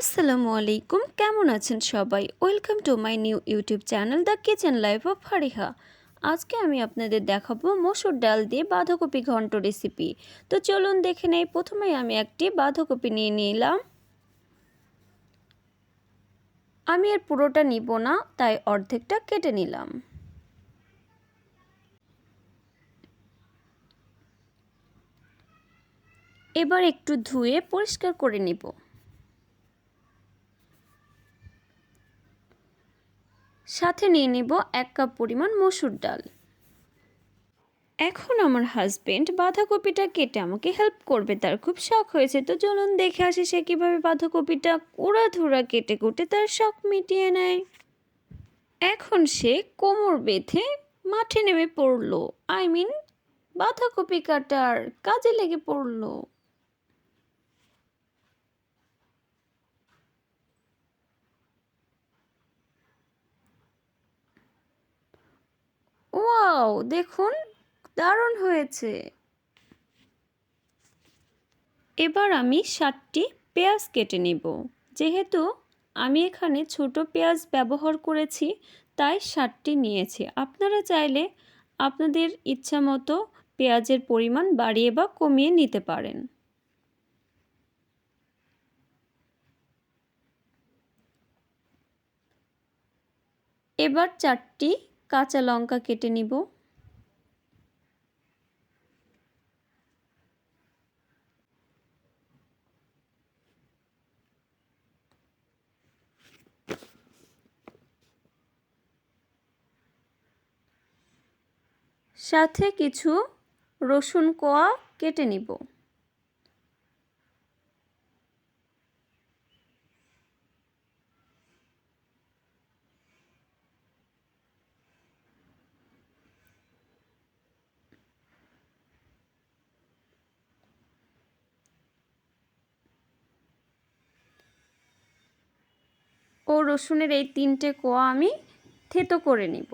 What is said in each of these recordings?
আসসালামু আলাইকুম, কেমন আছেন সবাই? Welcome to my new YouTube channel the kitchen life of Fariha. আজকে আমি আপনাদের দেখাবো মসুর ডাল দিয়ে বাঁধাকপি ঘন্ট রেসিপি। তো চলুন দেখে নেই। প্রথমেই আমি একটি বাঁধাকপি নিয়ে নিলাম। আমি এর পুরোটা নিব না, তাই অর্ধেকটা কেটে নিলাম। এবার একটু ধুয়ে পরিষ্কার করে নিব। সাথে নিয়ে নিব 1 কাপ পরিমাণ মসুর ডাল। এখন আমার হাজবেন্ড বাঁধাকপিটা কেটে আমাকে হেল্প করবে, তার খুব শখ হয়েছে। তো চলুন দেখে আসি সে কীভাবে বাঁধাকপিটা উড়াধুরা কেটে কুটে তার শখ মিটিয়ে নেয়। এখন সে কোমর বেঁধে মাঠে নেমে পড়লো, বাঁধাকপি কাটার কাজে লেগে পড়লো। ওয়াও, দেখুন দারুণ হয়েছে। এবার আমি 7টি পেঁয়াজ কেটে নেব। যেহেতু আমি এখানে ছোট পেঁয়াজ ব্যবহার করেছি, তাই 7টি নিয়েছি। আপনারা চাইলে আপনাদের ইচ্ছা মতো পেঁয়াজের পরিমাণ বাড়িয়ে বা কমিয়ে নিতে পারেন। এবার 4টি কাঁচা লঙ্কা কেটে নিব। সাথে কিছু রসুন কোয়া কেটে নিব। ও রসুনের এই 3টে কোয়া আমি থেতো করে নিব।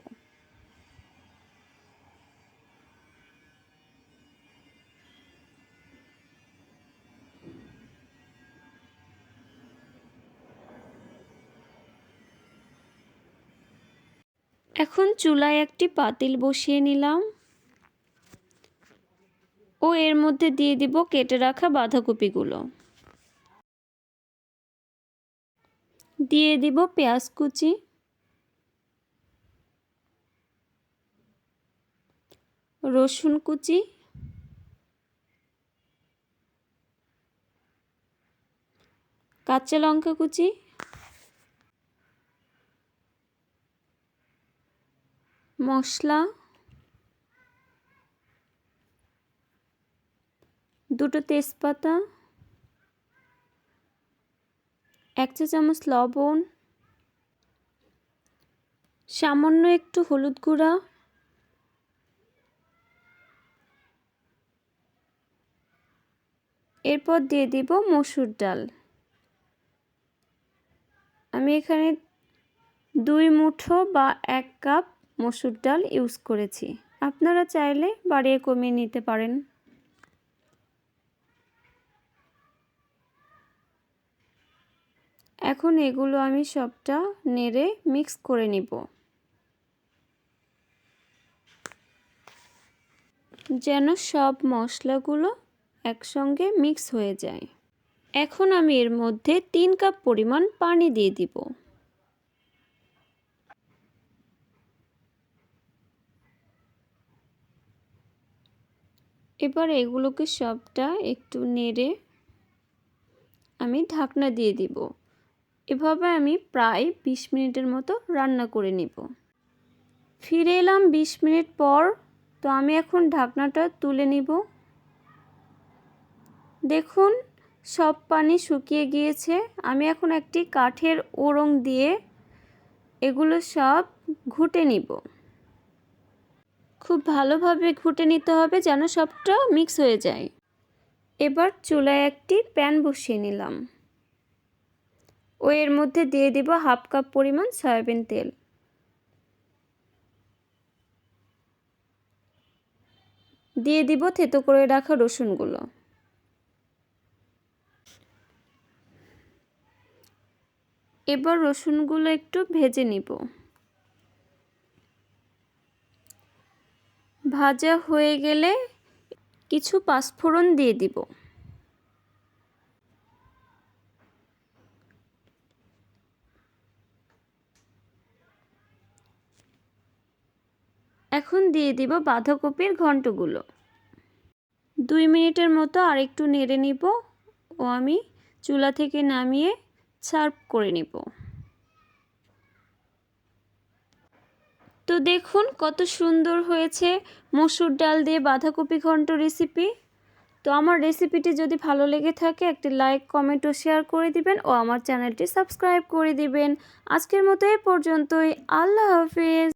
এখন চুলায় একটি পাতিল বসিয়ে নিলাম ও এর মধ্যে দিয়ে দিব কেটে রাখা বাঁধাকপিগুলো। দিয়ে দিব পেঁয়াজ কুচি, রসুন কুচি, কাঁচা লঙ্কা কুচি, মশলা, 2টো তেজপাতা, 1 চা চামচ লবণ, সামান্য একটু হলুদ গুঁড়া, এরপর দিয়ে দিব মসুর ডাল। আমি এখানে 2 মুঠো বা 1 কাপ মসুর ডাল ইউজ করেছি। আপনারা চাইলে বাড়িয়ে কমিয়ে নিতে পারেন। এখন এগুলো আমি সবটা নেড়ে মিক্স করে নিব, যেন সব মশলাগুলো একসঙ্গে মিক্স হয়ে যায়। এখন আমি এর মধ্যে 3 কাপ পরিমাণ পানি দিয়ে দিব। এবার এগুলোকে সবটা একটু নেড়ে আমি ঢাকনা দিয়ে দিব। এভাবে আমি প্রায় 20 মিনিটের মতো রান্না করে নিব। ফিরে এলাম 20 মিনিট পর। তো আমি এখন ঢাকনাটা তুলে নিব। দেখুন সব পানি শুকিয়ে গিয়েছে। আমি এখন একটি কাঠের ওড়ং দিয়ে এগুলো সব ঘুটে নিব। খুব ভালোভাবে ঘুটে নিতে হবে যেন সবটা মিক্স হয়ে যায়। এবার চুলায় একটি প্যান বসিয়ে নিলাম ও এর মধ্যে দিয়ে দিব 1/2 কাপ পরিমাণ সয়াবিন তেল। দিয়ে দিব থেতো করে রাখা রসুনগুলো। এবার রসুনগুলো একটু ভেজে নিব। ভাজা হয়ে গেলে কিছু পাঁচফোড়ন দিয়ে দিব। এখন দিয়ে দিব বাঁধাকপির ঘন্টগুলো। 2 মিনিটের মতো আরেকটু নেড়ে নিব ও আমি চুলা থেকে নামিয়ে সার্ভ করে নিব। তো দেখুন কত সুন্দর হয়েছে মসুর ডাল দিয়ে বাঁধাকপি ঘন্ট রেসিপি। তো আমার রেসিপিটি যদি ভালো লেগে থাকে একটি লাইক, কমেন্ট ও শেয়ার করে দিবেন ও আমার চ্যানেলটি সাবস্ক্রাইব করে দিবেন। আজকের মতো এই পর্যন্তই। আল্লাহ হাফেজ।